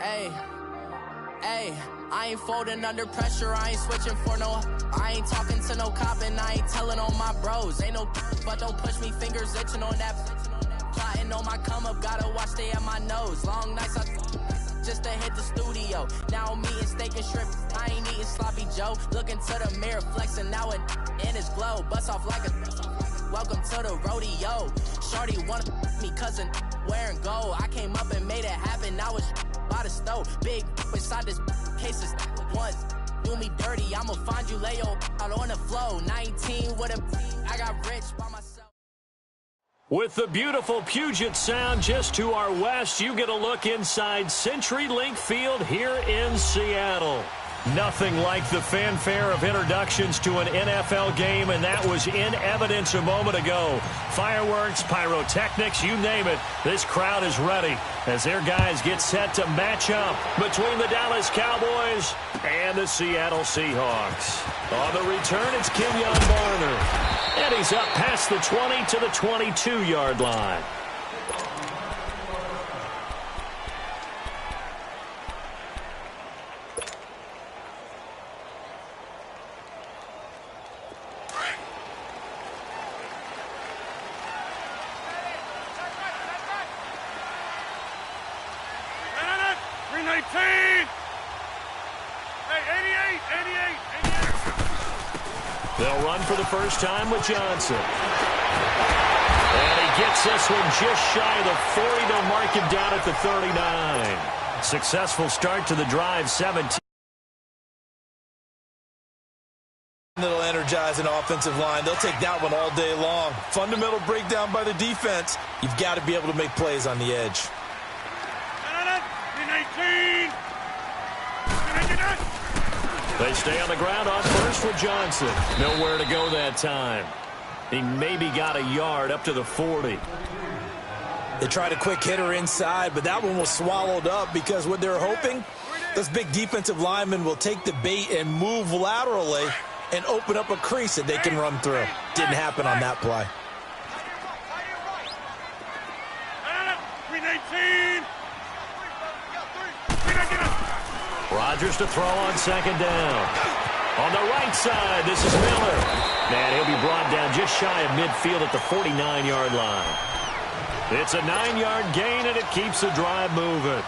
Hey, hey, I ain't folding under pressure, I ain't switching for no. I ain't talking to no cop and I ain't telling on my bros. Ain't no but don't push me, fingers itching on that. Plotting on my come up, gotta watch stay at my nose. Long nights I just to hit the studio. Now I'm eating steak and shrimp, I ain't eating sloppy Joe. Looking to the mirror, flexing now it in his glow. Bust off like a welcome to the rodeo. Shorty wanna me cousin wearing gold. I came up and made it happen, now it's by the stove. Big inside this cases once do me dirty, I'ma find you lay your out on the floor. 19 with a I got rich by myself. With the beautiful Puget Sound just to our west, you get a look inside CenturyLink Field here in Seattle. Nothing like the fanfare of introductions to an NFL game, and that was in evidence a moment ago. Fireworks, pyrotechnics, you name it. This crowd is ready as their guys get set to match up between the Dallas Cowboys and the Seattle Seahawks. On the return, it's Kenyon Barner. And he's up past the 20 to the 22-yard line. They'll run for the first time with Johnson. And he gets this one just shy of the 40. They'll mark him down at the 39. Successful start to the drive, 17. That'll energize an offensive line. They'll take that one all day long. Fundamental breakdown by the defense. You've got to be able to make plays on the edge. They stay on the ground on first with Johnson. Nowhere to go that time. He maybe got a yard up to the 40. They tried a quick hitter inside, but that one was swallowed up because what they're hoping, those big defensive linemen will take the bait and move laterally and open up a crease that they can run through. Didn't happen on that play. Rodgers to throw on second down. On the right side, this is Miller. And he'll be brought down just shy of midfield at the 49-yard line. It's a 9-yard gain, and it keeps the drive moving.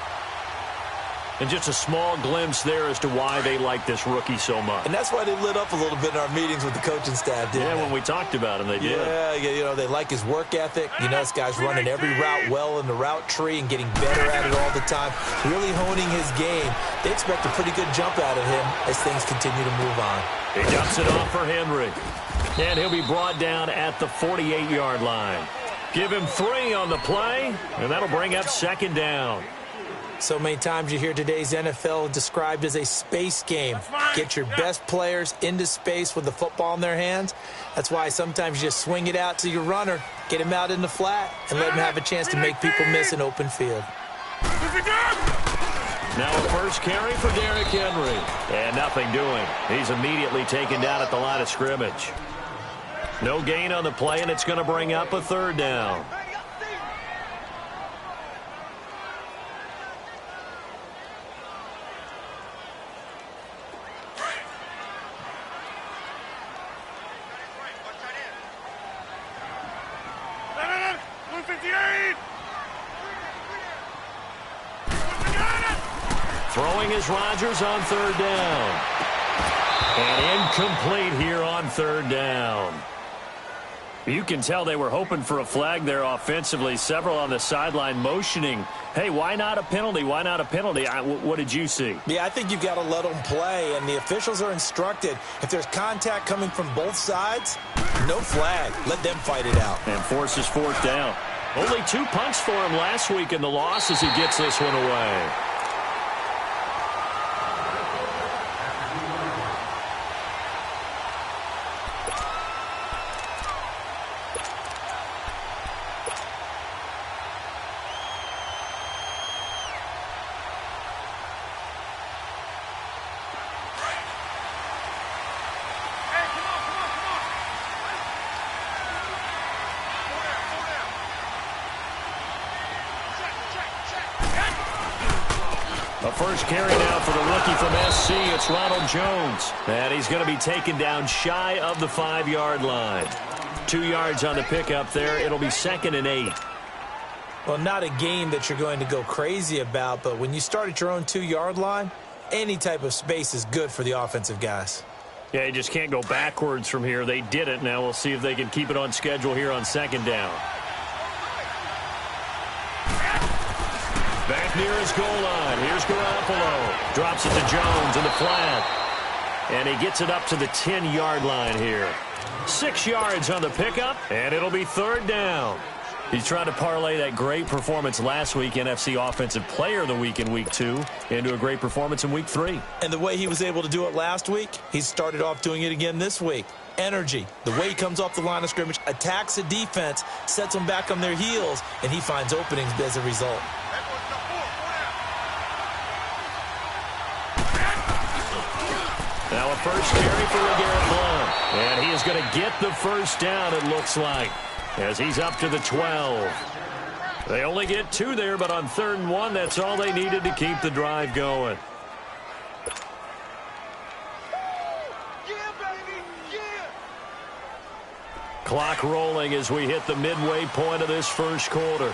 And just a small glimpse there as to why they like this rookie so much. And that's why they lit up a little bit in our meetings with the coaching staff, didn't they? Yeah, when we talked about him, they did. Yeah, you know, they like his work ethic. You know, this guy's running every route well in the route tree and getting better at it all the time. Really honing his game. They expect a pretty good jump out of him as things continue to move on. He dumps it off for Henry. And he'll be brought down at the 48-yard line. Give him 3 on the play, and that'll bring up second down. So many times you hear today's NFL described as a space game. Get your best players into space with the football in their hands. That's why sometimes you just swing it out to your runner, get him out in the flat, and let him have a chance to make people miss an open field. Now a first carry for Derrick Henry. And nothing doing. He's immediately taken down at the line of scrimmage. No gain on the play, and it's going to bring up a third down. Throwing is Rodgers on third down. And incomplete here on third down. You can tell they were hoping for a flag there offensively. Several on the sideline motioning, hey, why not a penalty? Why not a penalty? What did you see? Yeah, I think you've got to let them play, and the officials are instructed. If there's contact coming from both sides, no flag. Let them fight it out. And forces fourth down. Only 2 punts for him last week in the loss as he gets this one away. A first carry now for the rookie from SC. It's Ronald Jones. And he's going to be taken down shy of the 5-yard line. 2 yards on the pickup there. It'll be 2nd and 8. Well, not a game that you're going to go crazy about, but when you start at your own 2-yard line, any type of space is good for the offensive guys. Yeah, you just can't go backwards from here. They did it. Now we'll see if they can keep it on schedule here on 2nd down. Back near his goal line. Here's Garoppolo. Drops it to Jones in the flat. And he gets it up to the 10-yard line here. 6 yards on the pickup, and it'll be 3rd down. He's trying to parlay that great performance last week, NFC Offensive Player of the Week in Week 2, into a great performance in Week 3. And the way he was able to do it last week, he started off doing it again this week. Energy, the way he comes off the line of scrimmage, attacks the defense, sets them back on their heels, and he finds openings as a result. Now a first carry for LeGarrette Blount. And he is going to get the first down, it looks like, as he's up to the 12. They only get 2 there, but on 3rd and 1, that's all they needed to keep the drive going. Clock rolling as we hit the midway point of this first quarter.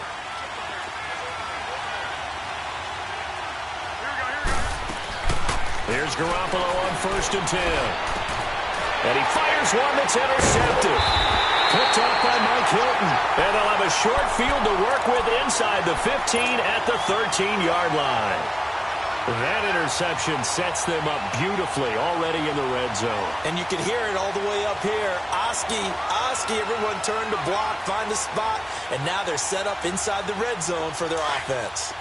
Here's Garoppolo on 1st and 10. And he fires one that's intercepted. Picked off by Mike Hilton. And they'll have a short field to work with inside the 15 at the 13-yard line. That interception sets them up beautifully already in the red zone. And you can hear it all the way up here. Oski, everyone turned to block, find a spot, and now they're set up inside the red zone for their offense.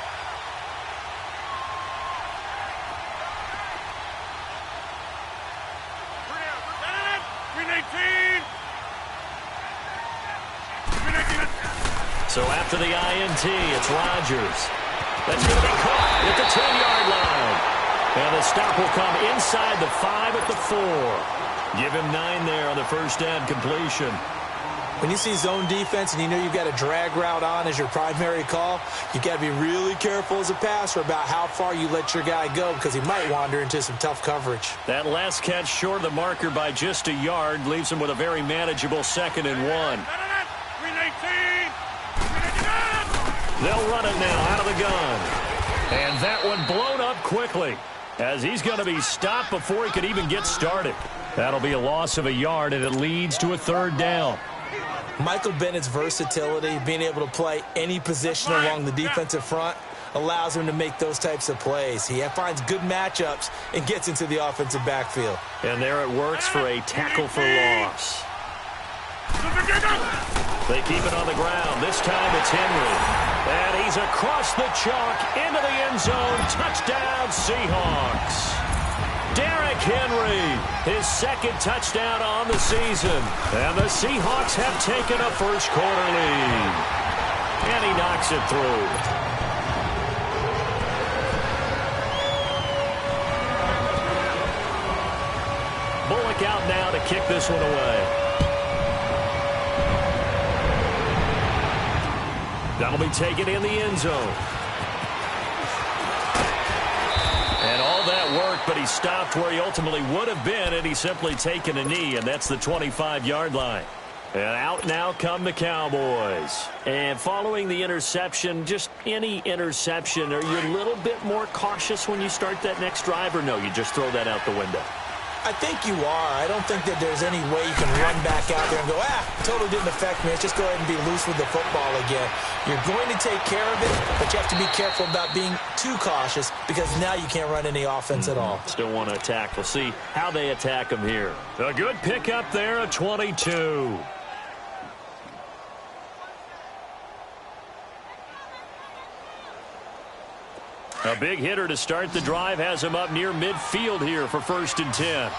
So after the INT, it's Rodgers. That's going to be caught at the 10-yard line. And the stop will come inside the 5 at the 4. Give him 9 there on the first down completion. When you see zone defense and you know you've got a drag route on as your primary call, you've got to be really careful as a passer about how far you let your guy go because he might wander into some tough coverage. That last catch short of the marker by just a yard leaves him with a very manageable 2nd and 1. They'll run it now out of the gun. And that one blown up quickly as he's going to be stopped before he could even get started. That'll be a loss of a yard, and it leads to a 3rd down. Michael Bennett's versatility, being able to play any position along the defensive front, allows him to make those types of plays. He finds good matchups and gets into the offensive backfield. And there it works for a tackle for loss. They keep it on the ground. This time it's Henry. And he's across the chalk into the end zone. Touchdown, Seahawks. Derrick Henry, his 2nd touchdown on the season. And the Seahawks have taken a first-quarter lead. And he knocks it through. Bullock out now to kick this one away. That'll be taken in the end zone. And all that work, but he stopped where he ultimately would have been had he simply taken a knee, and that's the 25-yard line. And out now come the Cowboys. And following the interception, just any interception, are you a little bit more cautious when you start that next drive, or no, you just throw that out the window? I think you are. I don't think that there's any way you can run back out there and go, totally didn't affect me. Let's just go ahead and be loose with the football again. You're going to take care of it, but you have to be careful about being too cautious because now you can't run any offense at all. Still want to attack. We'll see how they attack him here. A good pickup there, a 22. A big hitter to start the drive has him up near midfield here for 1st and 10.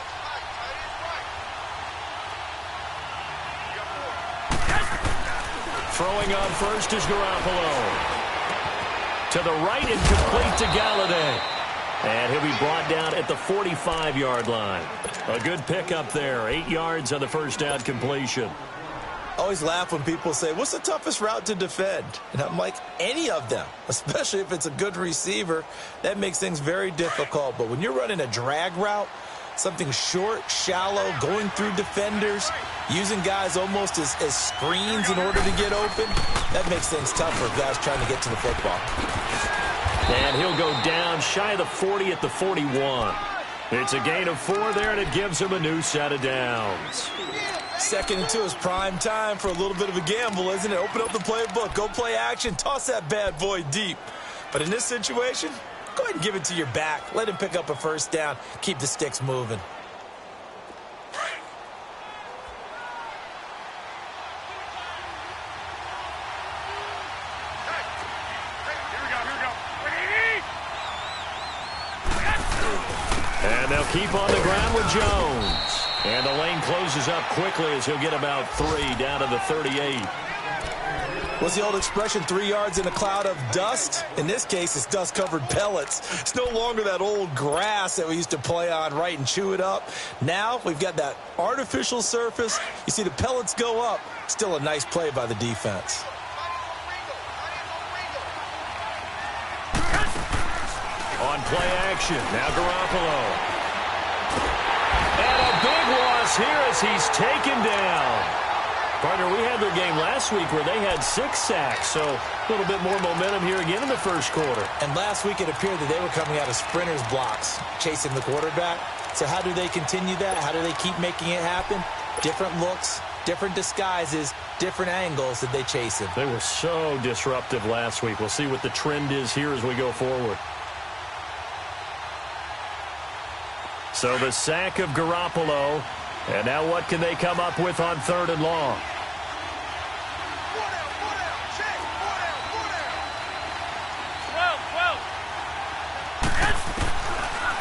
Throwing on first is Garoppolo. To the right and complete to Galladay. And he'll be brought down at the 45-yard line. A good pickup there. 8 yards on the first down completion. always laugh when people say, what's the toughest route to defend? And I'm like, any of them, especially if it's a good receiver. That makes things very difficult. But when you're running a drag route, something short, shallow, going through defenders, using guys almost as screens in order to get open, that makes things tough for guys trying to get to the football. And he'll go down shy of the 40 at the 41. It's a gain of 4 there, and it gives him a new set of downs. 2nd and 2 is prime time for a little bit of a gamble, isn't it? Open up the playbook, go play action, toss that bad boy deep. But in this situation, go ahead and give it to your back. Let him pick up a first down. Keep the sticks moving. And they'll keep on the ground with Jones. And the lane closes up quickly as he'll get about 3 down to the 38. What's the old expression, 3 yards in a cloud of dust? In this case, it's dust-covered pellets. It's no longer that old grass that we used to play on, right, and chew it up. Now we've got that artificial surface. You see the pellets go up. Still a nice play by the defense. On play action, now Garoppolo. And a big loss here as he's taken down. Partner, we had their game last week where they had 6 sacks, so a little bit more momentum here again in the first quarter. And last week it appeared that they were coming out of sprinters blocks, chasing the quarterback. So how do they continue that? How do they keep making it happen? Different looks, different disguises, different angles that they chase him. They were so disruptive last week. We'll see what the trend is here as we go forward. So the sack of Garoppolo, and now what can they come up with on 3rd and long?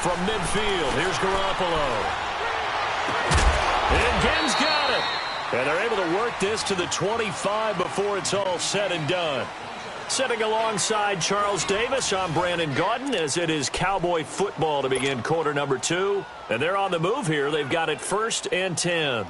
From midfield, here's Garoppolo. And Gen's got it. And they're able to work this to the 25 before it's all said and done. Sitting alongside Charles Davis, I'm Brandon Gaudin, as it is Cowboy football to begin quarter number 2. And they're on the move here. They've got it 1st and 10.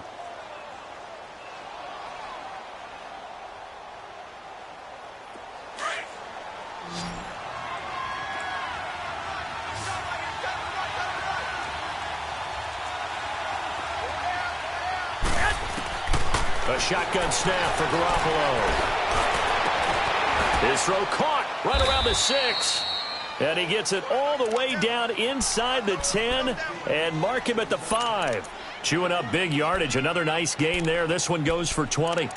A shotgun snap for Garoppolo. His throw caught right around the 6. And he gets it all the way down inside the 10 and mark him at the 5. Chewing up big yardage. Another nice gain there. This one goes for 20.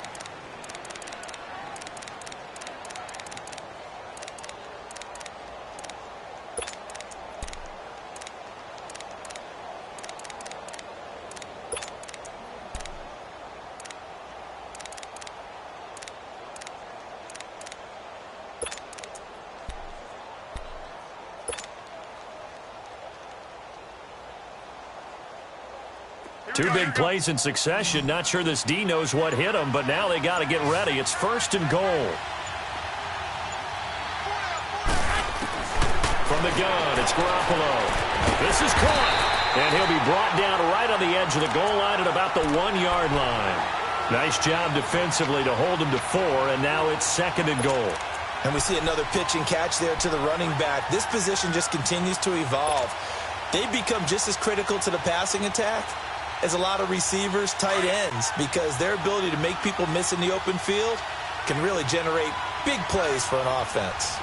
Two big plays in succession. Not sure this D knows what hit him, but now they got to get ready. It's 1st and goal. From the gun, it's Garoppolo. This is caught, and he'll be brought down right on the edge of the goal line at about the 1-yard line. Nice job defensively to hold him to 4, and now it's 2nd and goal. And we see another pitch and catch there to the running back. This position just continues to evolve. They become just as critical to the passing attack as a lot of receivers, tight ends, because their ability to make people miss in the open field can really generate big plays for an offense.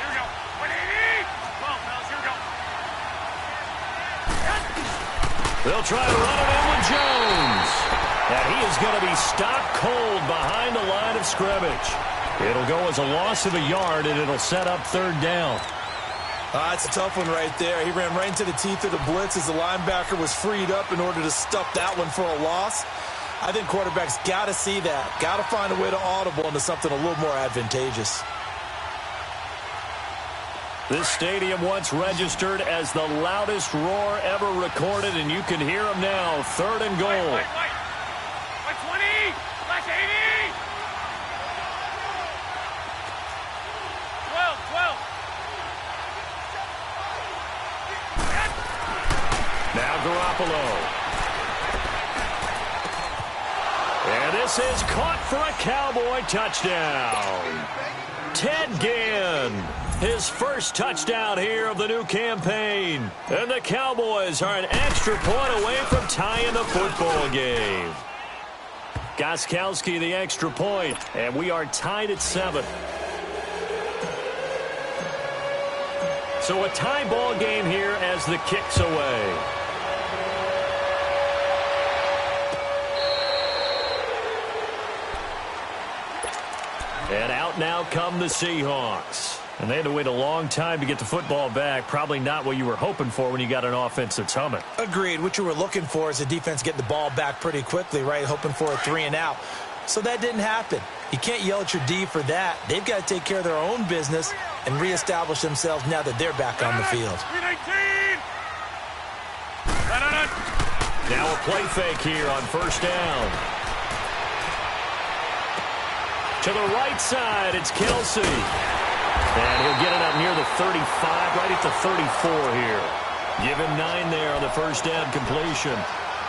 Here we go. 180. Come on, fellas. Here we go. They'll try to run it in with Jones. And he is going to be stopped cold behind the line of scrimmage. It'll go as a loss of a yard, and it'll set up 3rd down. It's a tough one right there. He ran right into the teeth of the blitz as the linebacker was freed up in order to stuff that one for a loss. I think quarterbacks got to see that. Got to find a way to audible into something a little more advantageous. This stadium once registered as the loudest roar ever recorded, and you can hear them now. 3rd and goal. Wait. 120. Last 80. 12. Now Garoppolo. And this pass is caught for a Cowboy touchdown. Ted Ginn, his first touchdown here of the new campaign. And the Cowboys are an extra point away from tying the football game. Gostkowski the extra point, and we are tied at 7. So a tie ball game here as the kick's away. And out now come the Seahawks. And they had to wait a long time to get the football back. Probably not what you were hoping for when you got an offense that's humming. Agreed. What you were looking for is the defense getting the ball back pretty quickly, right? Hoping for a 3-and-out. So that didn't happen. You can't yell at your D for that. They've got to take care of their own business and reestablish themselves now that they're back on the field. Now a play fake here on first down. To the right side, it's Kelsey. And he'll get it up near the 35, right at the 34 here. Give him 9 there on the first down completion.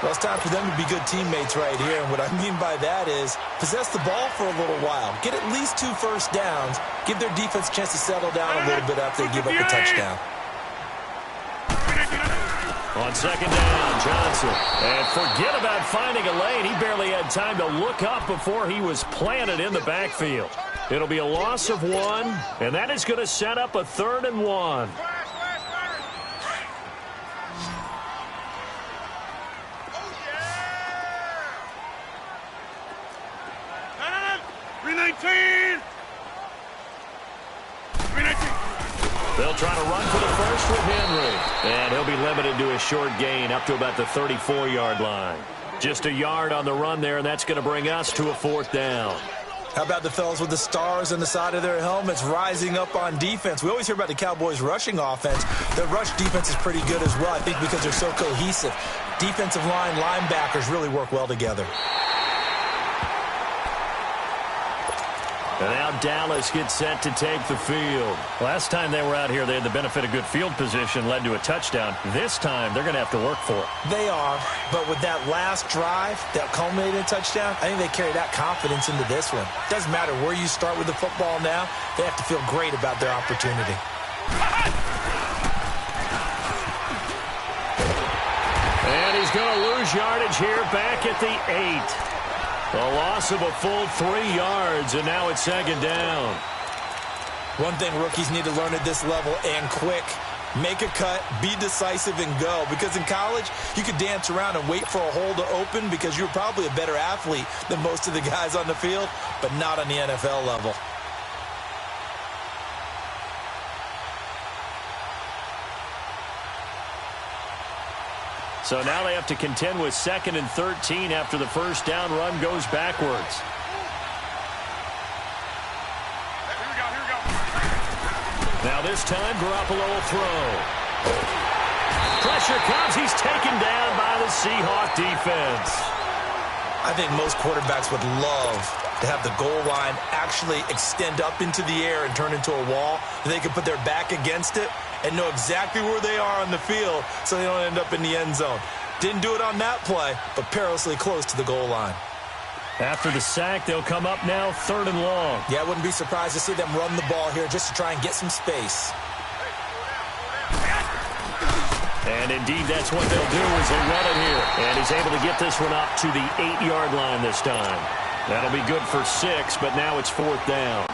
Well, it's time for them to be good teammates right here. And what I mean by that is possess the ball for a little while. Get at least 2 first downs. Give their defense a chance to settle down a little bit after they give up a touchdown. On second down, Johnson. And forget about finding a lane. He barely had time to look up before he was planted in the backfield. It'll be a loss of 1, and that is going to set up a 3rd and 1. They'll try to run for the first with Henry. And he'll be limited to a short gain up to about the 34-yard line. Just a yard on the run there, and that's going to bring us to a 4th down. How about the fellas with the stars on the side of their helmets rising up on defense? We always hear about the Cowboys' rushing offense. Their rush defense is pretty good as well, I think, because they're so cohesive. Defensive line, linebackers really work well together. And now Dallas gets set to take the field. Last time they were out here, they had the benefit of good field position, led to a touchdown. This time, they're going to have to work for it. They are, but with that last drive that culminated in a touchdown, I think they carry that confidence into this one. Doesn't matter where you start with the football now, they have to feel great about their opportunity. And he's going to lose yardage here back at the 8. A loss of a full 3 yards, and now it's second down. One thing rookies need to learn at this level, and quick, make a cut, be decisive, and go. Because in college, you could dance around and wait for a hole to open because you're probably a better athlete than most of the guys on the field, but not on the NFL level. So now they have to contend with 2nd and 13 after the first down run goes backwards. Here we go. Now this time, Garoppolo will throw. Pressure comes. He's taken down by the Seahawk defense. I think most quarterbacks would love to have the goal line actually extend up into the air and turn into a wall. They can put their back against it and know exactly where they are on the field so they don't end up in the end zone. Didn't do it on that play, but perilously close to the goal line. After the sack, they'll come up now 3rd and long. Yeah, I wouldn't be surprised to see them run the ball here just to try and get some space. And indeed, that's what they'll do as they run it here. And he's able to get this one up to the 8-yard line this time. That'll be good for 6, but now it's 4th down.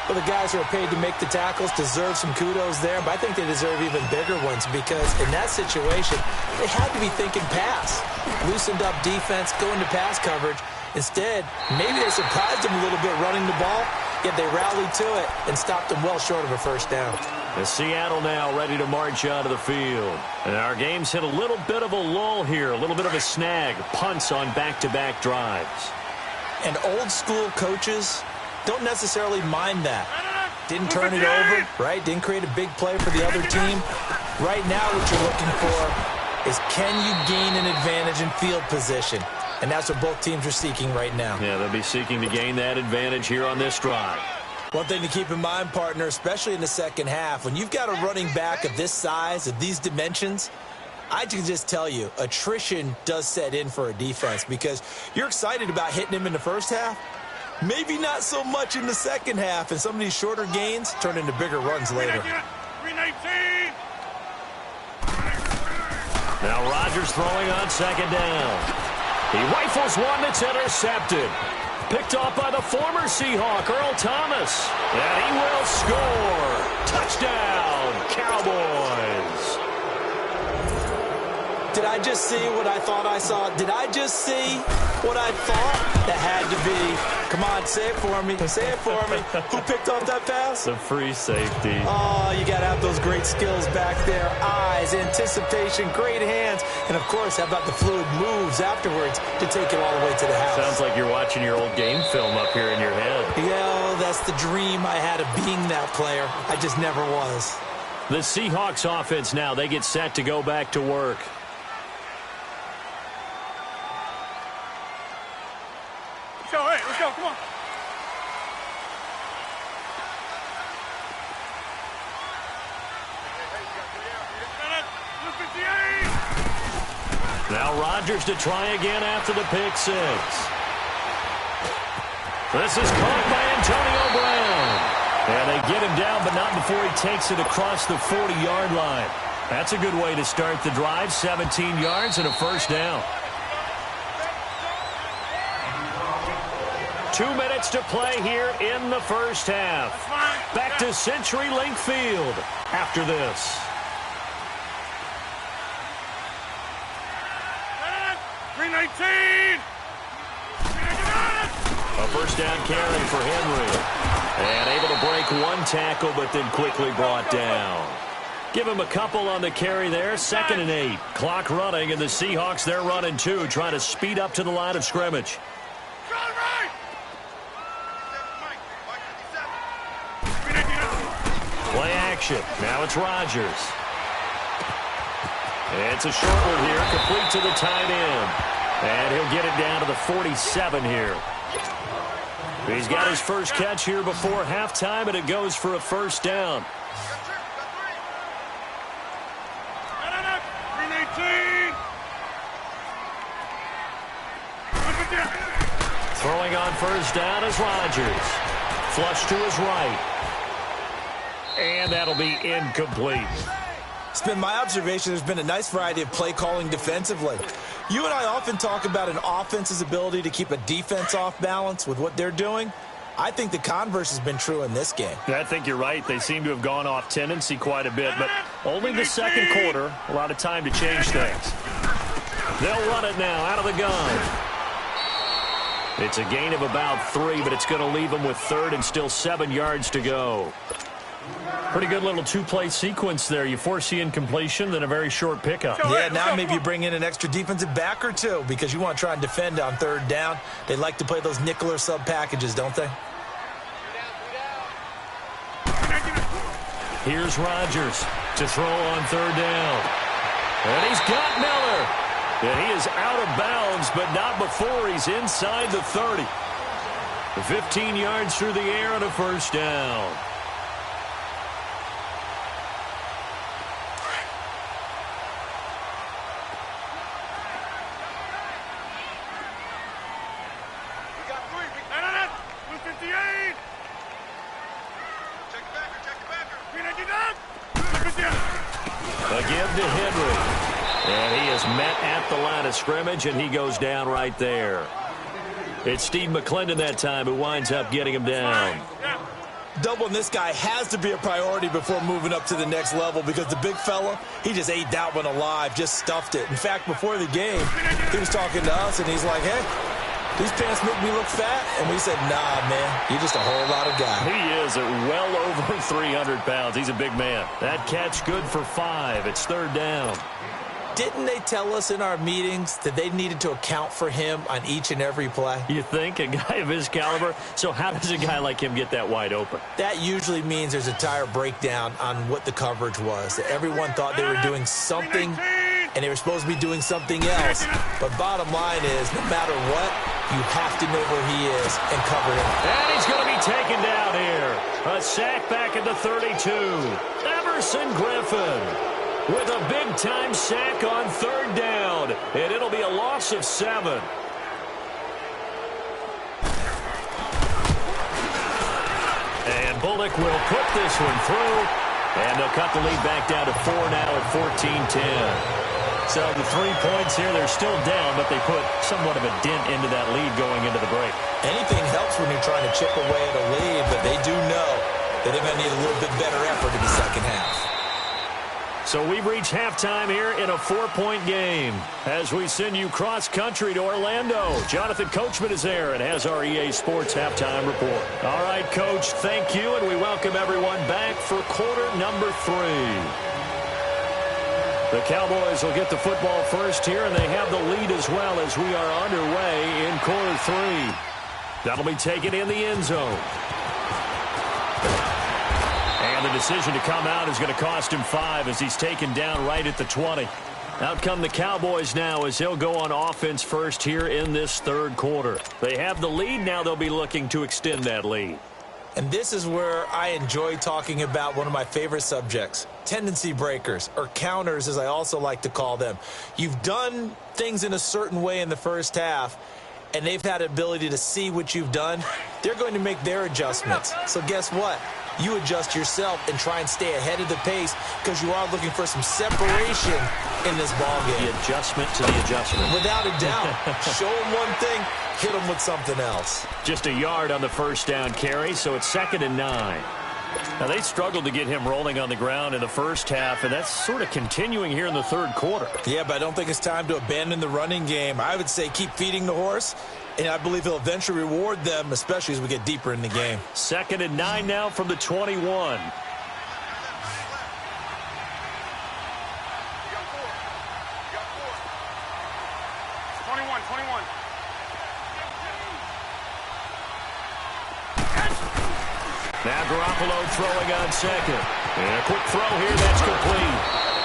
Well, the guys who are paid to make the tackles deserve some kudos there, but I think they deserve even bigger ones because in that situation, they had to be thinking pass. Loosened up defense, going to pass coverage. Instead, maybe they surprised them a little bit running the ball, yet they rallied to it and stopped them well short of a first down. The Seattle now ready to march out of the field. And our game's hit a little bit of a lull here, a little bit of a snag. Punts on back-to-back drives. And old-school coaches don't necessarily mind that. Didn't turn it over, right? Didn't create a big play for the other team. Right now what you're looking for is can you gain an advantage in field position? And that's what both teams are seeking right now. Yeah, they'll be seeking to gain that advantage here on this drive. One thing to keep in mind, partner, especially in the second half, when you've got a running back of this size, of these dimensions, I can just tell you, attrition does set in for a defense because you're excited about hitting him in the first half. Maybe not so much in the second half, and some of these shorter gains turn into bigger runs later. 319. Now Rodgers throwing on second down. He rifles one that's intercepted. Picked off by the former Seahawk, Earl Thomas. And he will score. Touchdown, Cowboys. Did I just see what I thought I saw? Did I just see what I thought? That had to be. Come on, say it for me. Say it for me. Who picked off that pass? The free safety. Oh, you got to have those great skills back there. Eyes, anticipation, great hands. And, of course, how about the fluid moves afterwards to take it all the way to the house? Sounds like you're watching your old game film up here in your head. Yeah, that's the dream I had of being that player. I just never was. The Seahawks offense now, they get set to go back to work. Let's go, come on. Now Rodgers to try again after the pick six. This is caught by Antonio Brown. And they get him down, but not before he takes it across the 40-yard line. That's a good way to start the drive. 17 yards and a first down. 2 minutes to play here in the first half. Back to CenturyLink Field after this. A first down carry for Henry. And able to break one tackle, but then quickly brought down. Give him a couple on the carry there. 2nd and 8. Clock running, and the Seahawks, they're running too, trying to speed up to the line of scrimmage. Play action. Now it's Rodgers. It's a short one here, complete to the tight end. And he'll get it down to the 47 here. He's got his first catch here before halftime, and it goes for a first down. Throwing on first down is Rodgers. Flush to his right. And that'll be incomplete. It's been my observation there's been a nice variety of play calling defensively. You and I often talk about an offense's ability to keep a defense off balance with what they're doing. I think the converse has been true in this game. I think you're right. They seem to have gone off tendency quite a bit, but only the second quarter. A lot of time to change things. They'll run it now out of the gun. It's a gain of about 3, but it's going to leave them with 3rd and still 7 yards to go. Pretty good little two-play sequence there. You force the incompletion, then a very short pickup. Yeah, now maybe you bring in an extra defensive back or two because you want to try and defend on 3rd down. They like to play those nickel or sub packages, don't they? Here's Rodgers to throw on 3rd down. And he's got Miller. And he is out of bounds, but not before he's inside the 30. 15 yards through the air and a first down. Again to Henry. And he is met at the line of scrimmage, and he goes down right there. It's Steve McClendon that time who winds up getting him down. Doubling this guy has to be a priority before moving up to the next level because the big fella, he just ate that one alive, just stuffed it. In fact, before the game, he was talking to us, and he's like, hey, these pants make me look fat. And we said, nah, man, you're just a whole lot of guy. He is at well over 300 pounds. He's a big man. That catch good for 5. It's 3rd down. Didn't they tell us in our meetings that they needed to account for him on each and every play? You think? A guy of his caliber? So how does a guy like him get that wide open? That usually means there's a tire breakdown on what the coverage was. That everyone thought they were doing something, and they were supposed to be doing something else. But bottom line is, no matter what, you have to know where he is and cover him. And he's going to be taken down here. A sack back at the 32. Everson Griffin. with a big-time sack on third down, and it'll be a loss of 7. And Bullock will put this one through, and they'll cut the lead back down to 4 now at 14-10. So the 3 points here, they're still down, but they put somewhat of a dent into that lead going into the break. Anything helps when you're trying to chip away at a lead, but they do know that they're going to need a little bit better effort in the second half. So we've reached halftime here in a 4-point game as we send you cross-country to Orlando. Jonathan Coachman is there and has our EA Sports halftime report. All right, Coach, thank you, and we welcome everyone back for quarter number 3. The Cowboys will get the football first here, and they have the lead as well as we are underway in quarter 3. That'll be taken in the end zone. And the decision to come out is going to cost him 5 as he's taken down right at the 20. Out come the Cowboys now as they'll go on offense first here in this third quarter. They have the lead. Now they'll be looking to extend that lead. And this is where I enjoy talking about one of my favorite subjects, tendency breakers, or counters as I also like to call them. You've done things in a certain way in the first half, and they've had the ability to see what you've done. They're going to make their adjustments. So guess what? You adjust yourself and try and stay ahead of the pace because you are looking for some separation in this ballgame. The adjustment to the adjustment. Without a doubt. Show them one thing, hit them with something else. Just a yard on the first down carry, so it's 2nd and 9. Now, they struggled to get him rolling on the ground in the first half, and that's sort of continuing here in the third quarter. Yeah, but I don't think it's time to abandon the running game. I would say keep feeding the horse, and I believe he'll eventually reward them, especially as we get deeper in the game. 2nd and 9 now from the 21. Now Garoppolo throwing on second. And a quick throw here, that's complete.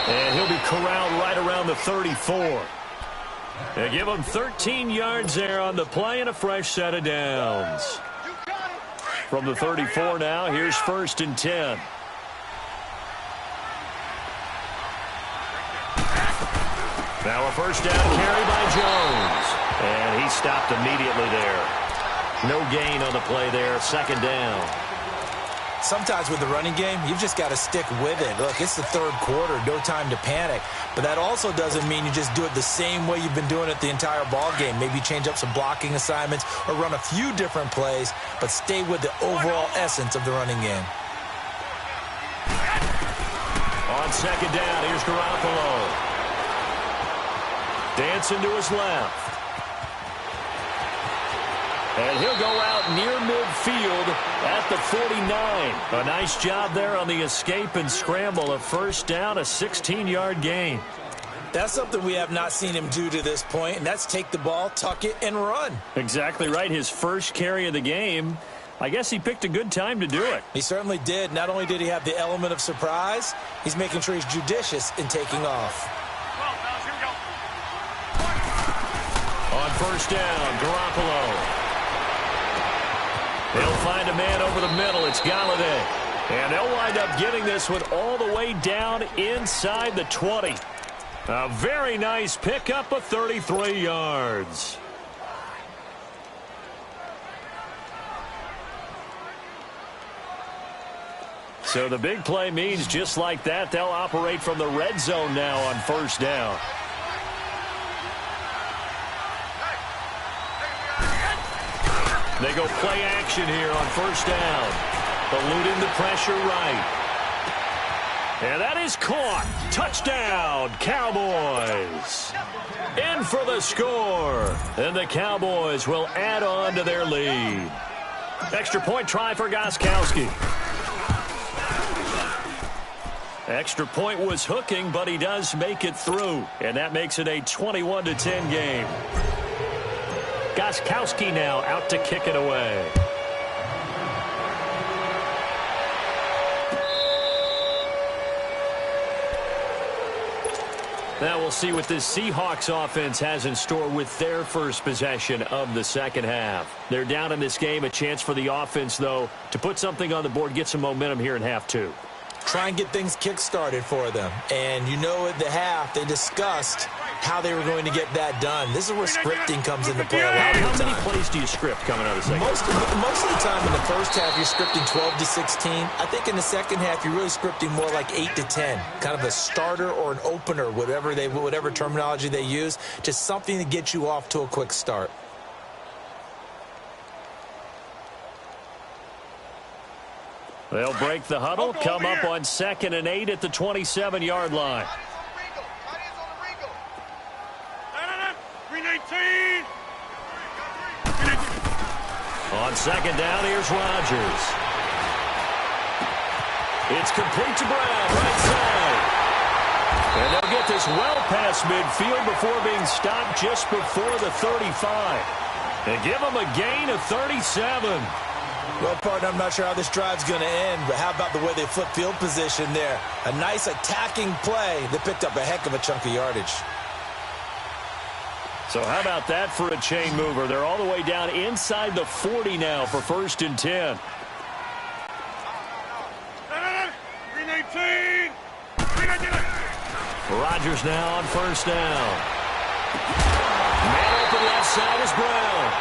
And he'll be corralled right around the 34. They give him 13 yards there on the play and a fresh set of downs. From the 34 now, here's 1st and 10. Now a first down carry by Jones. And he stopped immediately there. No gain on the play there, 2nd down. Sometimes with the running game, you've just got to stick with it. Look, it's the third quarter, no time to panic. But that also doesn't mean you just do it the same way you've been doing it the entire ball game. Maybe change up some blocking assignments or run a few different plays, but stay with the overall essence of the running game. On 2nd down, here's Garoppolo. Dancing to his left. And he'll go out near midfield at the 49. A nice job there on the escape and scramble. A first down, a 16-yard gain. That's something we have not seen him do to this point, and that's take the ball, tuck it, and run. Exactly right. His first carry of the game. I guess he picked a good time to do it. He certainly did. Not only did he have the element of surprise, he's making sure he's judicious in taking off. On first down, Garoppolo. They'll find a man over the middle. It's Galladay. And they'll wind up getting this one all the way down inside the 20. A very nice pickup of 33 yards. So the big play means just like that, they'll operate from the red zone now on first down. They go play action here on first down. Eluding the pressure right. And that is caught. Touchdown, Cowboys. In for the score. And the Cowboys will add on to their lead. Extra point try for Gostkowski. Extra point was hooking, but he does make it through. And that makes it a 21-10 game. Gostkowski now out to kick it away. Now we'll see what this Seahawks offense has in store with their first possession of the second half. They're down in this game. A chance for the offense, though, to put something on the board, get some momentum here in half 2. try and get things kick-started for them. And you know at the half, they discussed how they were going to get that done. This is where scripting comes into play a lot of the time. How many plays do you script coming out of the second? Most of the time in the first half, you're scripting 12 to 16. I think in the second half, you're really scripting more like 8 to 10. Kind of a starter or an opener, whatever terminology they use. Just something to get you off to a quick start. They'll break the huddle, come up on 2nd and 8 at the 27-yard line. On 2nd down, here's Rodgers. It's complete to Brown, right side. And they'll get this well past midfield before being stopped just before the 35. And give them a gain of 37. Well, partner, I'm not sure how this drive's going to end, but how about the way they flip field position there? A nice attacking play that picked up a heck of a chunk of yardage. So how about that for a chain mover? They're all the way down inside the 40 now for 1st and 10. Rodgers now on 1st down. Man open left side is Brown.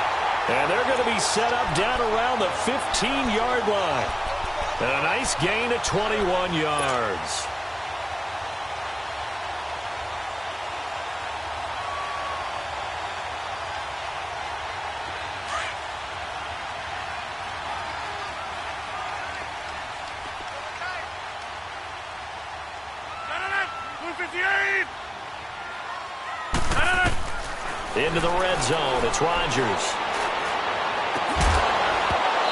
And they're going to be set up down around the 15-yard line. And a nice gain of 21 yards. Into the red zone, it's Rodgers.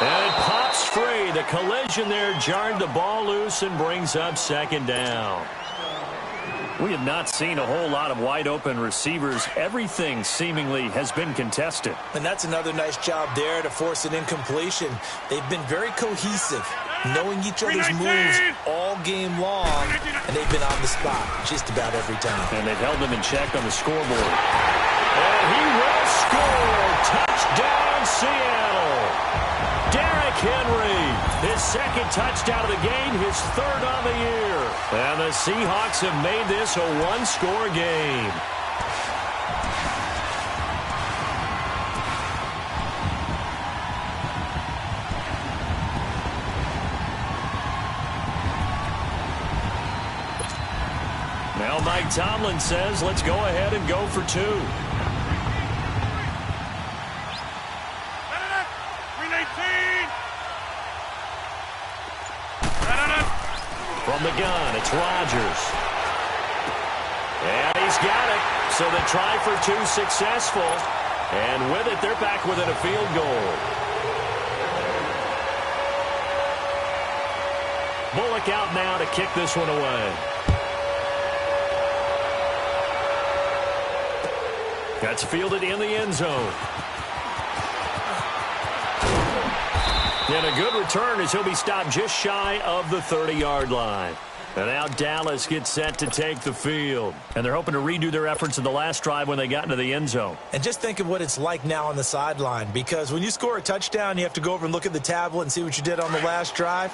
And it pops free. The collision there jarred the ball loose and brings up 2nd down. We have not seen a whole lot of wide-open receivers. Everything seemingly has been contested. And that's another nice job there to force an incompletion. They've been very cohesive, knowing each other's moves all game long, and they've been on the spot just about every time. And they've held them in check on the scoreboard. And he will score. Touchdown, Seattle. Derrick Henry, his 2nd touchdown of the game, his 3rd on the year. And the Seahawks have made this a one-score game. Now Mike Tomlin says, let's go ahead and go for 2. From the gun, it's Rodgers. And he's got it. So the try for 2 successful. And with it, they're back within a field goal. Bullock out now to kick this one away. That's fielded in the end zone. And a good return as he'll be stopped just shy of the 30-yard line. And now Dallas gets set to take the field. And they're hoping to redo their efforts in the last drive when they got into the end zone. And just think of what it's like now on the sideline, because when you score a touchdown, you have to go over and look at the tablet and see what you did on the last drive.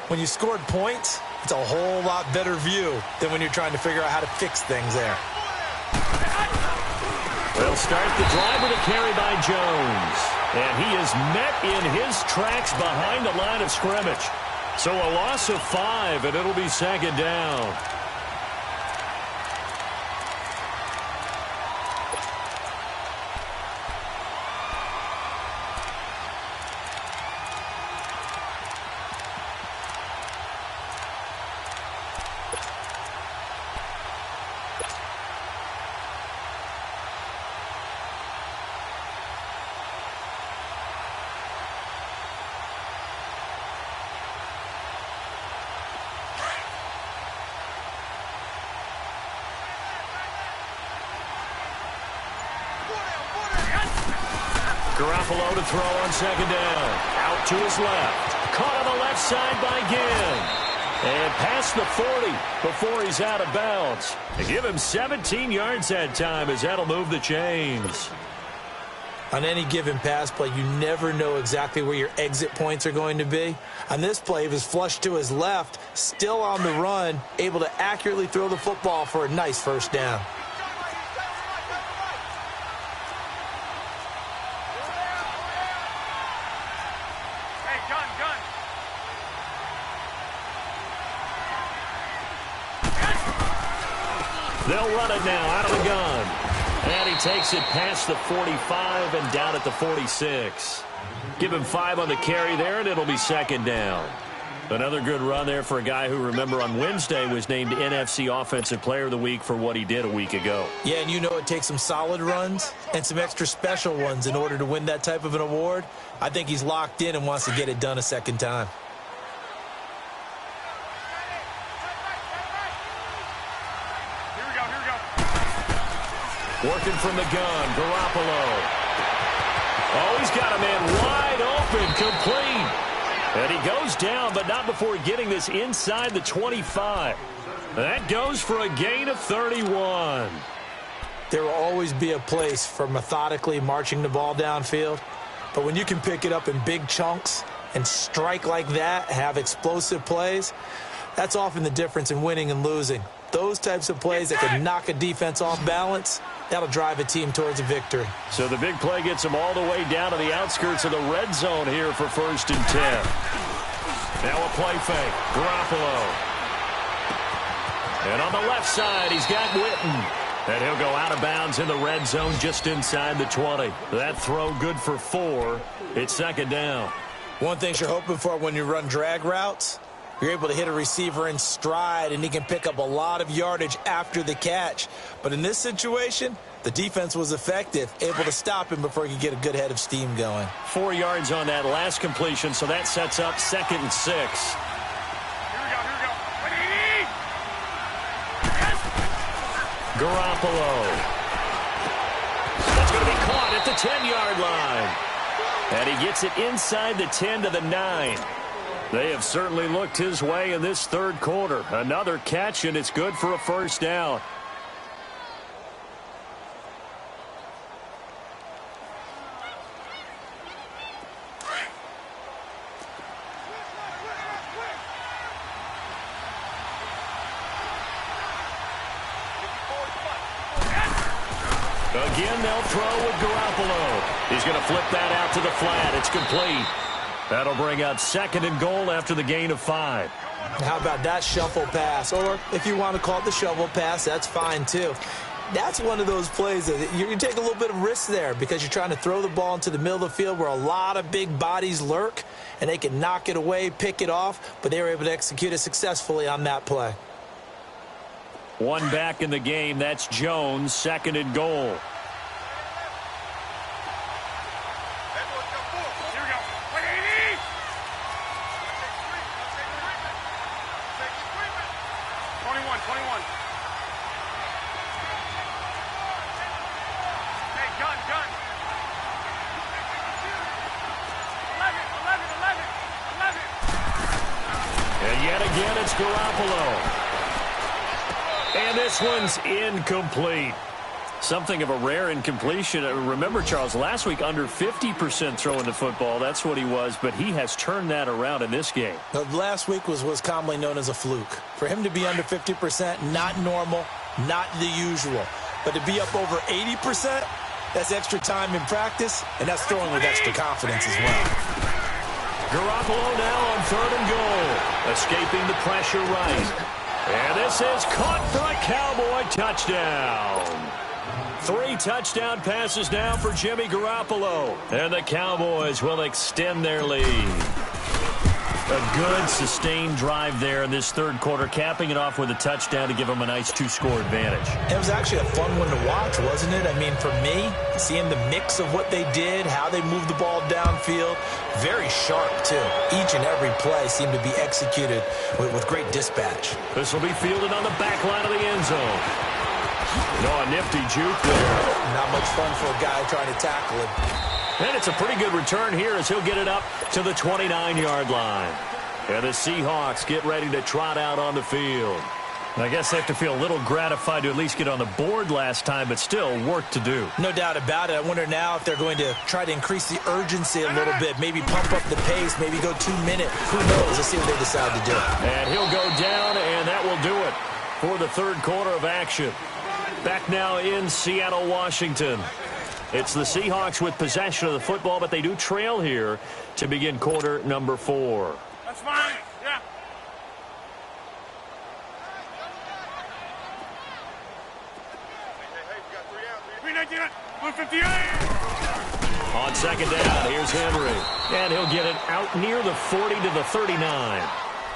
When you scored points, it's a whole lot better view than when you're trying to figure out how to fix things there. They'll start the drive with a carry by Jones. And he is met in his tracks behind the line of scrimmage. So a loss of 5, and it'll be 2nd down. Garoppolo to throw on 2nd down. Out to his left. Caught on the left side by Ginn. And past the 40 before he's out of bounds. They give him 17 yards that time as that'll move the chains. On any given pass play, you never know exactly where your exit points are going to be. On this play, he was flushed to his left, still on the run, able to accurately throw the football for a nice first down. They'll run it now out of the gun. And he takes it past the 45 and down at the 46. Give him 5 on the carry there, and it'll be second down. Another good run there for a guy who, remember, on Wednesday was named NFC Offensive Player of the Week for what he did a week ago. Yeah, and you know it takes some solid runs and some extra special ones in order to win that type of an award. I think he's locked in and wants to get it done a second time. Working from the gun, Garoppolo. Oh, he's got a man wide open, complete. And he goes down, but not before getting this inside the 25. That goes for a gain of 31. There will always be a place for methodically marching the ball downfield. But when you can pick it up in big chunks and strike like that, have explosive plays, that's often the difference in winning and losing. Those types of plays that can knock a defense off balance, that'll drive a team towards a victory. So the big play gets them all the way down to the outskirts of the red zone here for 1st and 10. Now a play fake. Garoppolo. And on the left side, he's got Witten. And he'll go out of bounds in the red zone just inside the 20. That throw good for 4. It's second down. One thing you're hoping for when you run drag routes, you're able to hit a receiver in stride, and he can pick up a lot of yardage after the catch. But in this situation, the defense was effective, able to stop him before he could get a good head of steam going. 4 yards on that last completion, so that sets up 2nd and 6. Here we go. Garoppolo. That's going to be caught at the 10-yard line. And he gets it inside the 10 to the 9. They have certainly looked his way in this third quarter. Another catch, and it's good for a first down. Again, they'll throw with Garoppolo. He's going to flip that out to the flat. It's complete. That'll bring up 2nd and goal after the gain of 5. How about that shuffle pass? Or if you want to call it the shovel pass, that's fine too. That's one of those plays that you take a little bit of risk there because you're trying to throw the ball into the middle of the field where a lot of big bodies lurk, and they can knock it away, pick it off, but they were able to execute it successfully on that play. One back in the game. That's Jones, 2nd and goal. Garoppolo. And this one's incomplete. Something of a rare incompletion. Remember, Charles, last week under 50% throwing the football. That's what he was, but he has turned that around in this game. Last week was commonly known as a fluke. For him to be under 50%, not normal, not the usual. But to be up over 80%, that's extra time in practice, and that's throwing with extra confidence as well. Garoppolo now on 3rd and goal. Escaping the pressure right. And this is caught for a Cowboy touchdown. 3 touchdown passes now for Jimmy Garoppolo. And the Cowboys will extend their lead. A good, sustained drive there in this third quarter, capping it off with a touchdown to give them a nice 2-score advantage. It was actually a fun one to watch, wasn't it? I mean, for me, seeing the mix of what they did, how they moved the ball downfield, very sharp, too. Each and every play seemed to be executed with great dispatch. This will be fielded on the back line of the end zone. No, a nifty juke there. Not much fun for a guy trying to tackle him. And it's a pretty good return here as he'll get it up to the 29-yard line. And the Seahawks get ready to trot out on the field. I guess they have to feel a little gratified to at least get on the board last time, but still work to do. No doubt about it. I wonder now if they're going to try to increase the urgency a little bit, maybe pump up the pace, maybe go 2 minute. Who knows? Let's see what they decide to do. And he'll go down, and that will do it for the third quarter of action. Back now in Seattle, Washington. It's the Seahawks with possession of the football, but they do trail here to begin quarter number 4. That's fine. Yeah. On second down, here's Henry. And he'll get it out near the 40 to the 39.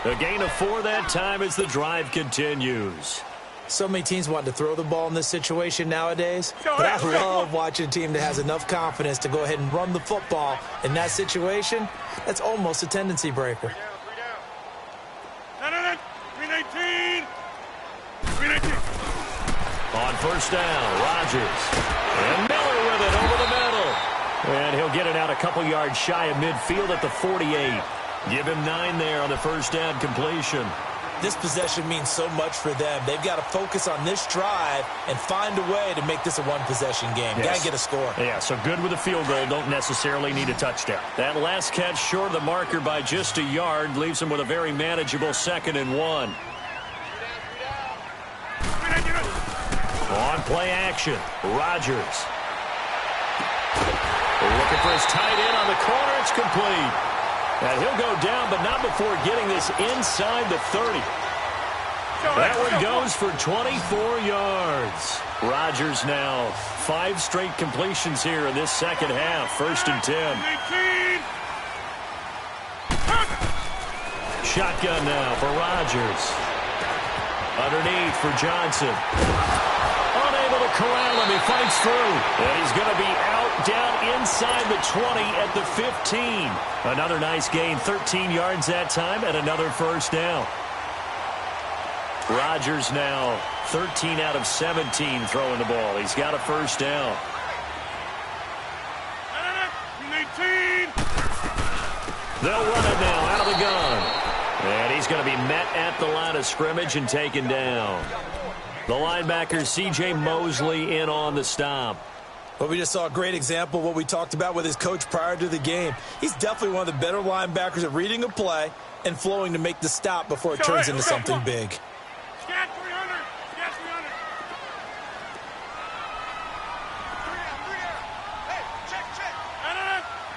A gain of 4 that time as the drive continues. So many teams want to throw the ball in this situation nowadays, but I love watching a team that has enough confidence to go ahead and run the football. In that situation, that's almost a tendency breaker. 319. On first down, Rodgers. And Miller with it over the middle. And he'll get it out a couple yards shy of midfield at the 48. Give him 9 there on the first down completion. This possession means so much for them. They've got to focus on this drive and find a way to make this a one-possession game. Yes. Got to get a score. Yeah, so good with a field goal. Don't necessarily need a touchdown. That last catch short of the marker by just a yard leaves them with a very manageable 2nd and 1. On play action, Rodgers. Looking for his tight end on the corner. It's complete. And he'll go down, but not before getting this inside the 30. That one goes for 24 yards. Rodgers now 5 straight completions here in this second half. 1st and 10. Shotgun now for Rodgers. Underneath for Johnson. Unable to corral him. He fights through. And he's going to be out down inside the 20 at the 15. Another nice gain. 13 yards that time and another first down. Rodgers now 13 out of 17 throwing the ball. He's got a first down. They'll run it now out of the gun. And he's going to be met at the line of scrimmage and taken down. The linebacker, C.J. Mosley, in on the stop. Well, we just saw a great example of what we talked about with his coach prior to the game. He's definitely one of the better linebackers at reading a play and flowing to make the stop before it turns into something big. Scat 300. Scat 300. Hey, check.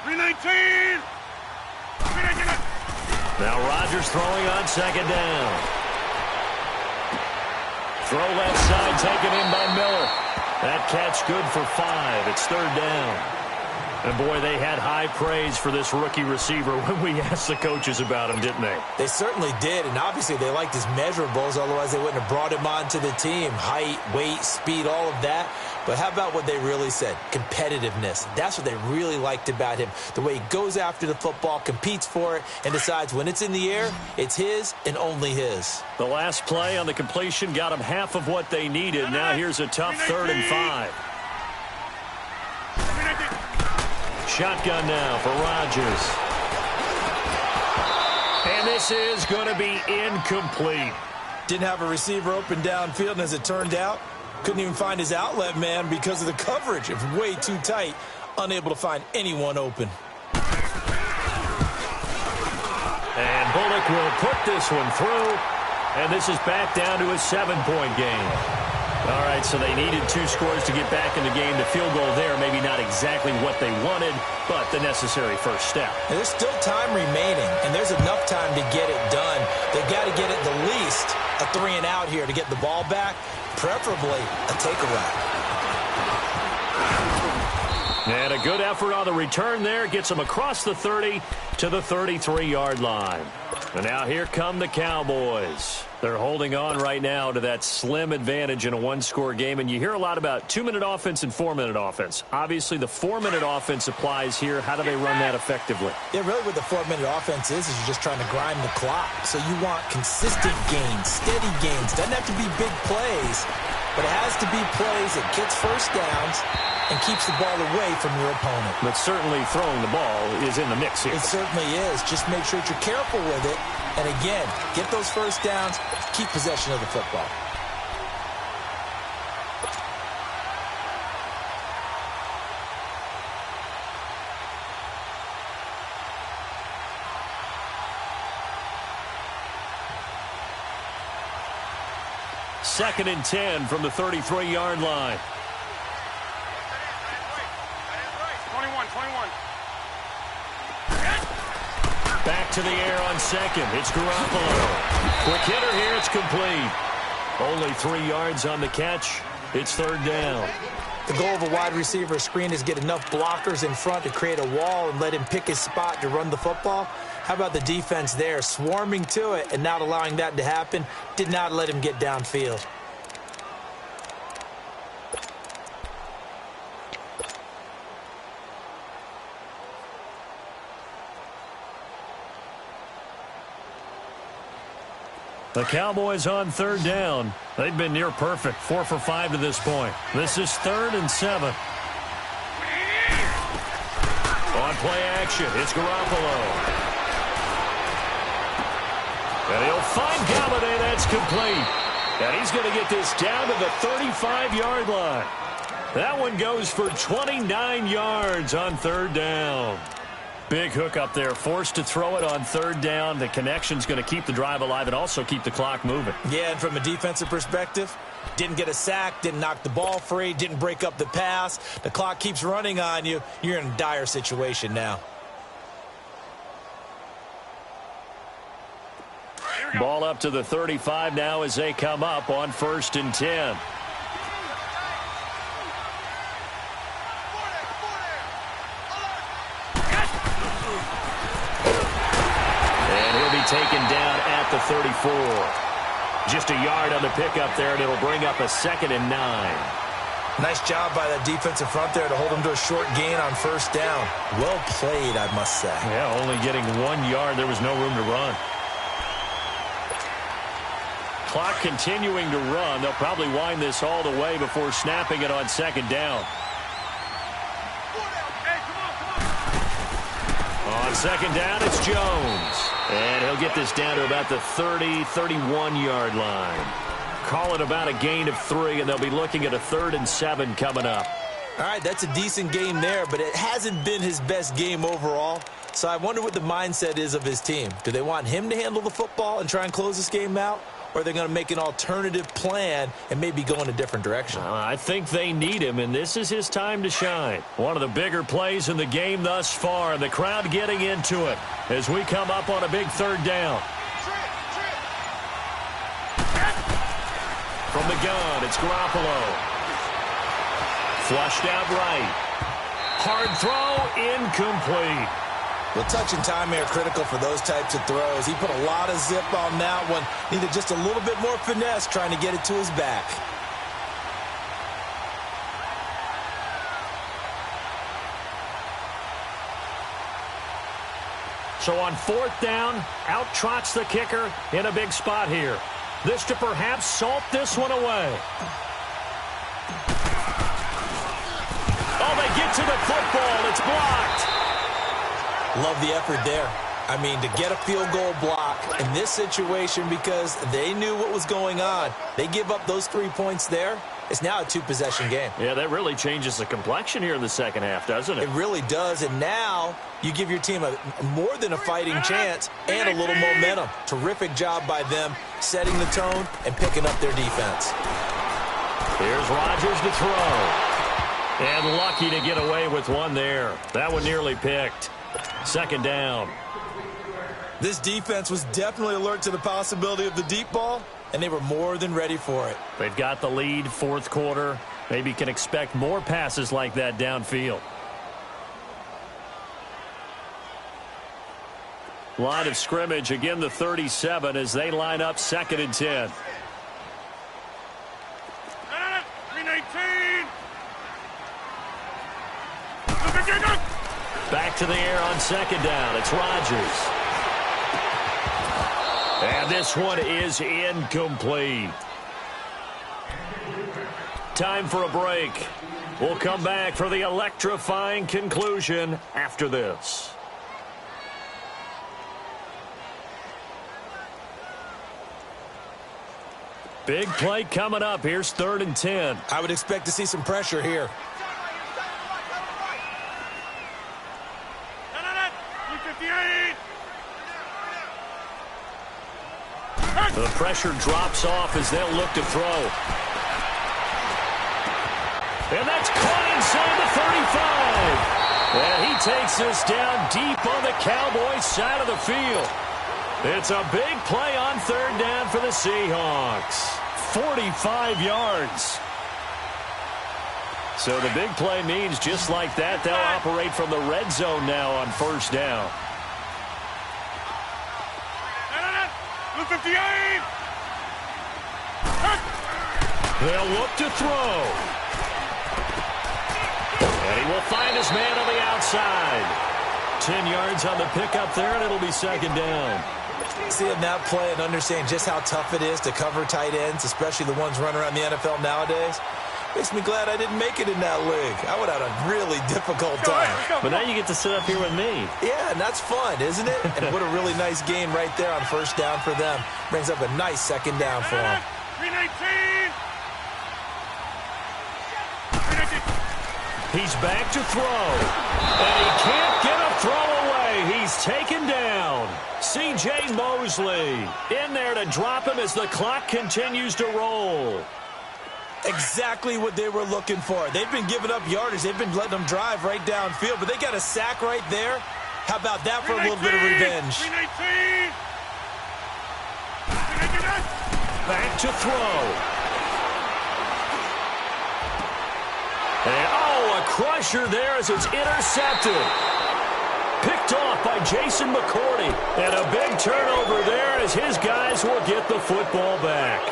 319. Now Rodgers throwing on second down. Throw left side taken in by Miller. That catch good for 5. It's 3rd down. And, boy, they had high praise for this rookie receiver when we asked the coaches about him, didn't they? They certainly did, and obviously they liked his measurables. Otherwise, they wouldn't have brought him onto the team. Height, weight, speed, all of that. But how about what they really said? Competitiveness. That's what they really liked about him. The way he goes after the football, competes for it, and decides when it's in the air, it's his and only his. The last play on the completion got them half of what they needed. Now here's a tough 3rd and 5. Shotgun now for Rodgers. And this is going to be incomplete. Didn't have a receiver open downfield, and as it turned out, couldn't even find his outlet man because of the coverage. It was way too tight, unable to find anyone open. And Bullock will put this one through, and this is back down to a 7-point game. All right, so they needed 2 scores to get back in the game. The field goal there, maybe not exactly what they wanted, but the necessary first step. And there's still time remaining, and there's enough time to get it done. They've got to get at the least a 3 and out here to get the ball back, preferably a takeaway. And a good effort on the return there. Gets them across the 30 to the 33-yard line. And now here come the Cowboys. They're holding on right now to that slim advantage in a 1-score game. And you hear a lot about 2-minute offense and 4-minute offense. Obviously, the 4-minute offense applies here. How do they run that effectively? Yeah, really what the 4-minute offense is you're just trying to grind the clock. So you want consistent gains, steady gains. Doesn't have to be big plays, but it has to be plays that gets first downs and keeps the ball away from your opponent. But certainly throwing the ball is in the mix here. It certainly is. Just make sure that you're careful with it And again, get those first downs, keep possession of the football. Second and 10 from the 33-yard line. 21. Back to the air on second. It's Garoppolo. Quick hitter here. It's complete. Only 3 yards on the catch. It's third down. The goal of a wide receiver screen is get enough blockers in front to create a wall and let him pick his spot to run the football. How about the defense there, swarming to it and not allowing that to happen? Did not let him get downfield. The Cowboys on third down. They've been near perfect, 4 for 5 to this point. This is 3rd and 7. On play action, it's Garoppolo. And he'll find Galladay. That's complete. And he's going to get this down to the 35-yard line. That one goes for 29 yards on third down. Big hook up there, forced to throw it on third down. The connection's going to keep the drive alive and also keep the clock moving. Yeah, and from a defensive perspective, didn't get a sack, didn't knock the ball free, didn't break up the pass. The clock keeps running on you. You're in a dire situation now. Ball up to the 35 now as they come up on 1st and 10. Taken down at the 34. Just a yard on the pickup there, and it'll bring up a 2nd and 9. Nice job by that defensive front there to hold him to a short gain on first down. Well played, I must say. Yeah, only getting 1 yard. There was no room to run. Clock continuing to run. They'll probably wind this all the way before snapping it on 2nd down. On 2nd down, it's Jones. And he'll get this down to about the 30, 31-yard line. Call it about a gain of 3, and they'll be looking at a 3rd and 7 coming up. All right, that's a decent game there, but it hasn't been his best game overall. So I wonder what the mindset is of his team. Do they want him to handle the football and try and close this game out? Or are they going to make an alternative plan and maybe go in a different direction? I think they need him, and this is his time to shine. One of the bigger plays in the game thus far, and the crowd getting into it as we come up on a big 3rd down. From the gun, it's Garoppolo. Flushed out right. Hard throw, incomplete. Well, touch and time are critical for those types of throws. He put a lot of zip on that one. Needed just a little bit more finesse trying to get it to his back. So on 4th down, out trots the kicker in a big spot here. This to perhaps salt this one away. Oh, they get to the football. It's blocked. Love the effort there. I mean, to get a field goal block in this situation because they knew what was going on. They give up those 3 points there. It's now a 2-possession game. Yeah, that really changes the complexion here in the second half, doesn't it? It really does, and now you give your team a more than a fighting chance and a little momentum. Terrific job by them setting the tone and picking up their defense. Here's Rodgers to throw. And lucky to get away with one there. That one nearly picked. 2nd down. This defense was definitely alert to the possibility of the deep ball, and they were more than ready for it. They've got the lead, 4th quarter. Maybe can expect more passes like that downfield. Line of scrimmage, again the 37 as they line up 2nd and 10. 319. Back to the air on 2nd down. It's Rodgers. And this one is incomplete. Time for a break. We'll come back for the electrifying conclusion after this. Big play coming up. Here's 3rd and 10. I would expect to see some pressure here. The pressure drops off as they'll look to throw. And that's caught inside the 35. And he takes this down deep on the Cowboys side of the field. It's a big play on 3rd down for the Seahawks. 45 yards. So the big play means just like that, they'll operate from the red zone now on 1st down. 58! They'll look to throw. And he will find his man on the outside. 10 yards on the pickup there, and it'll be 2nd down. Seeing that play and understanding just how tough it is to cover tight ends, especially the ones running around the NFL nowadays, makes me glad I didn't make it in that league. I would have had a really difficult time. But now you get to sit up here with me. Yeah, and that's fun, isn't it? And what a really nice gain right there on 1st down for them. Brings up a nice 2nd down for them. 319! He's back to throw. And he can't get a throw away. He's taken down. C.J. Mosley in there to drop him as the clock continues to roll. Exactly what they were looking for. They've been giving up yardage. They've been letting them drive right downfield, but they got a sack right there. How about that for a little bit of revenge? 319! Back to throw. And, a crusher there as it's intercepted. Picked off by Jason McCourty. And a big turnover there as his guys will get the football back.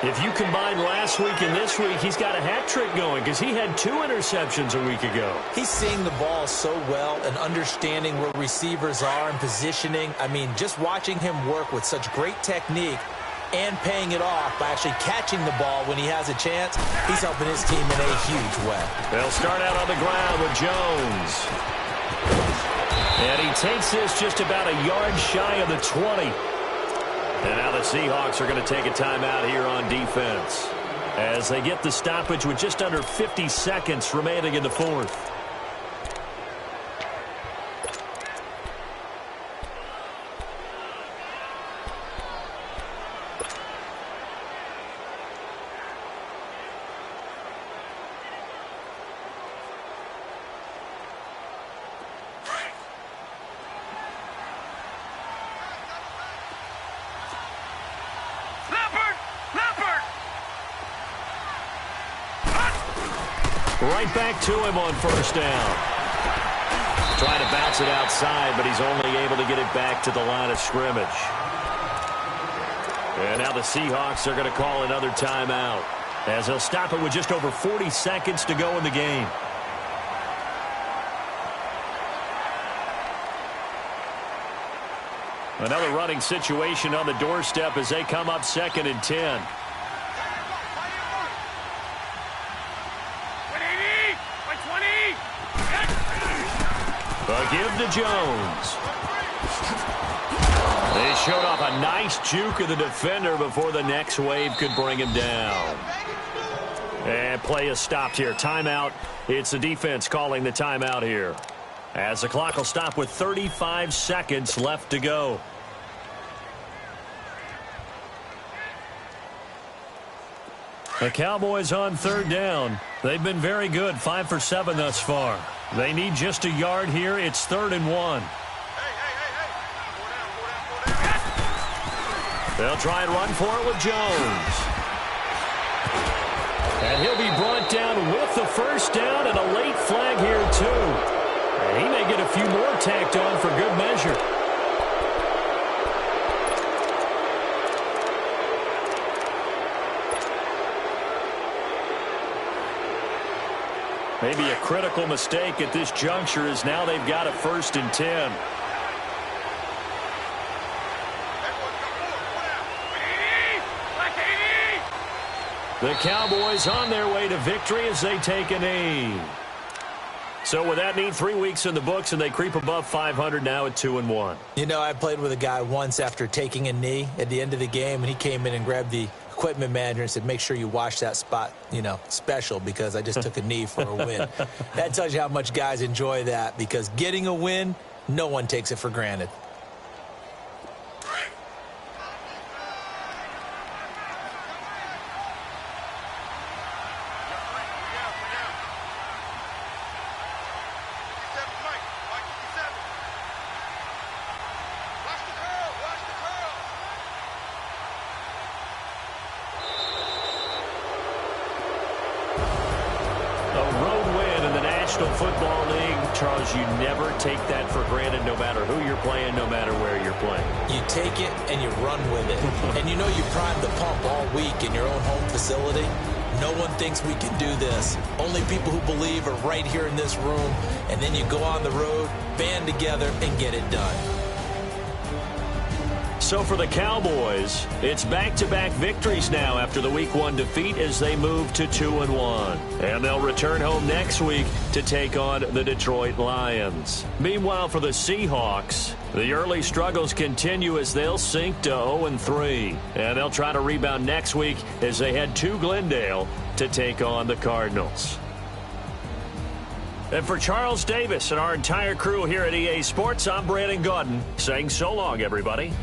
If you combine last week and this week, he's got a hat trick going because he had 2 interceptions a week ago. He's seeing the ball so well and understanding where receivers are and positioning. I mean, just watching him work with such great technique and paying it off by actually catching the ball when he has a chance, he's helping his team in a huge way. They'll start out on the ground with Jones. And he takes this just about a yard shy of the 20. And now the Seahawks are going to take a timeout here on defense as they get the stoppage with just under 50 seconds remaining in the 4th. Right back to him on 1st down. Trying to bounce it outside, but he's only able to get it back to the line of scrimmage. And now the Seahawks are going to call another timeout as they'll stop it with just over 40 seconds to go in the game. Another running situation on the doorstep as they come up 2nd and 10. A give to Jones. They showed off a nice juke of the defender before the next wave could bring him down. And play is stopped here. Timeout. It's the defense calling the timeout here, as the clock will stop with 35 seconds left to go. The Cowboys on 3rd down. They've been very good, 5 for 7 thus far. They need just a yard here. It's 3rd and 1. They'll try and run for it with Jones. And he'll be brought down with the 1st down and a late flag here too. And he may get a few more tacked on for good measure. Maybe a critical mistake at this juncture is now they've got a 1st and 10. The Cowboys on their way to victory as they take a knee. So with that knee, 3 weeks in the books, and they creep above 500 now at 2-1. You know, I played with a guy once after taking a knee at the end of the game, and he came in and grabbed the equipment manager and said, make sure you wash that spot, special, because I just took a knee for a win. That tells you how much guys enjoy that, because getting a win, no one takes it for granted. Football League, Charles, you never take that for granted, no matter who you're playing, no matter where you're playing. You take it and you run with it. And you prime the pump all week in your own home facility. No one thinks we can do this. Only people who believe are right here in this room. And then you go on the road, band together, and get it done. So for the Cowboys, it's back-to-back victories now after the Week 1 defeat as they move to 2-1. And they'll return home next week to take on the Detroit Lions. Meanwhile, for the Seahawks, the early struggles continue as they'll sink to 0-3. And they'll try to rebound next week as they head to Glendale to take on the Cardinals. And for Charles Davis and our entire crew here at EA Sports, I'm Brandon Gaudin saying so long, everybody.